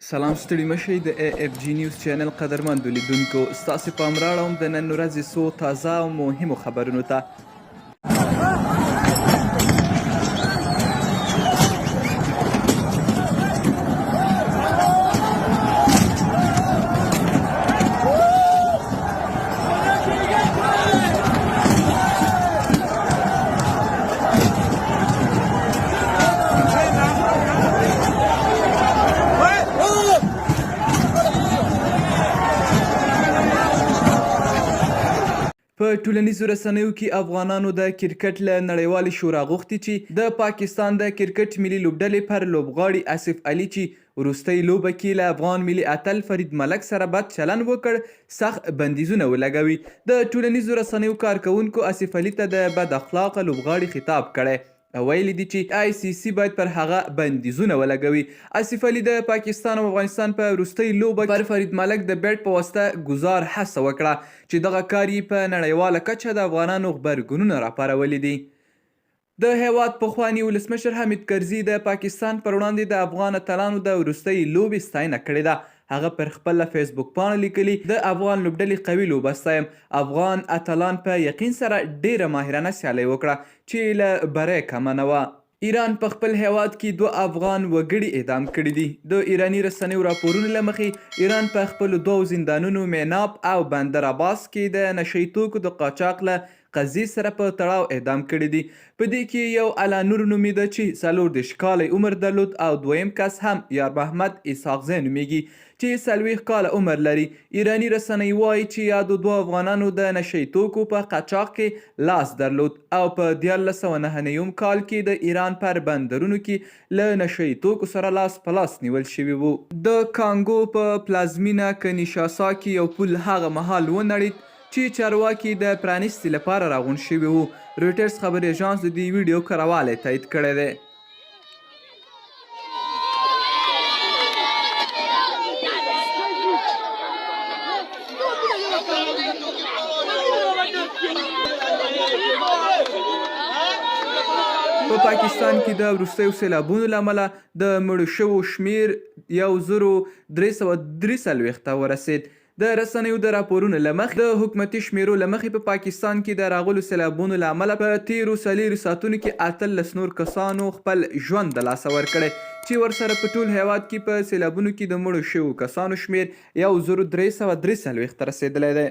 سلام ستړي مشئ د اے اف جی نیوز چینل قدرمندو لیدونکو ستاسې پام راوړم د نن ورځې څو تازه او مهمو خبرونو ته. په ټولنیزو رسنیو کې افغانانو د کرکټ له نړیوالې شورا غوښتي چې د پاکستان د کرکټ ملي لوبډلې پر لوبغاړي آصف علي چې وروستۍ لوبه کې له افغان ملي اتل فرید ملک سره بد چلند وکړ سخت بندیزونه ولګوي. د ټولنیزو رسنیو کارکوونکو آصف علي ته د بد اخلاقه لوبغاړي خطاب کړی او ویلي دي چې آی سی سی باید پر هغه بندیزونه ولګوي. آصف علي د پاکستان او افغانستان په وروستۍ لوبه پر فرید ملک د بیټ په واسطه ګزار هڅه وکړه چې دغه کار یې په نړیواله کچه د افغانانو غبرګونونه راپارولي دي. د هیواد پخواني ولسمشر حمید کرزي د پاکستان پر وړاندې د افغان اتلانو د وروستۍ لوبې ستاینه کړې ده. هغه پر خپله فیسبوک پاڼه لیکلي د افغان لوبډلې قوي لوبه ستایم. افغان اتلان په یقین سره ډیره ماهرانه سیالي وکړه چې له بری کمه نه وه. ایران په خپل هیواد کې 2 افغان وګړي اعدام کړي دي. د ایراني رسنیو راپورونو له مخې ایران په خپلو 2 زندانونو میناب او بندر عباس کې د نشهیي توکو د قاچاق له قضیې سره په تړاو اعدام کړي دي. په دې کې یو الا نور نومیده چې 34 کاله عمر درلود او دویم کس هم یار محمد اسحاقزی نومیږي چې 40 کاله عمر لري. ایراني رسنۍ وایي چې یادو 2 افغانانو د نشهیي توکو په قاچاق کې لاس درلود او په 1999 کال کې د ایران پر بندرونو کې له نشهیي توکو سره لاس په لاس نیول شوي وو. د کانګو په پلازمینه کنشاسا کې یو پل هغه مهال ونړید چې چارواکي د پرانیستي لپاره راغونډ شوي وو. رویټرز خبري اژانس د دې ویډیو کرهوالی تایید کړی دی. په پاکستان کې د وروستیو سیلابونو له امله د مړو شوو شمیر 1343 ته ورسید. د رسنیو د راپورونو له مخې د حکومتي شمیرو له مخې په پاکستان کې د راغلو سیلابونو له امله په تیرو 4 ساعتونو کې 18 نور کسانو خپل ژوند د لاسه ورکړی چې ورسره په ټول هیواد کې په سیلابونو کې د مړو شوو کسانو شمیر 1343 ته رسېدلی دی.